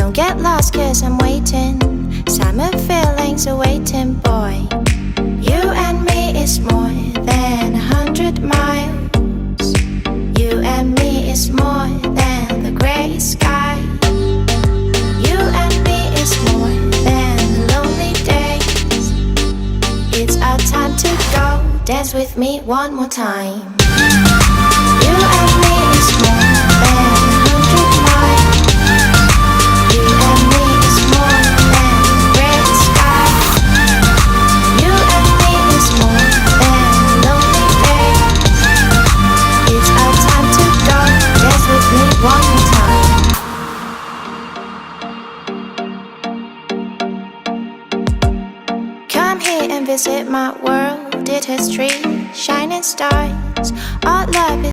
Don't get lost cause I'm waiting. Summer feelings are waiting, boy. You and me is more than 100 miles. You and me is more than the gray sky. You and me is more than the lonely days. It's our time to go. Dance with me one more time. You and me is more than 100 miles. You and me is more than gray sky. You and me is more than lonely days. It's our time to go. Dance with me one more time. Come here and visit my world. It has trees, shining stars. Our love is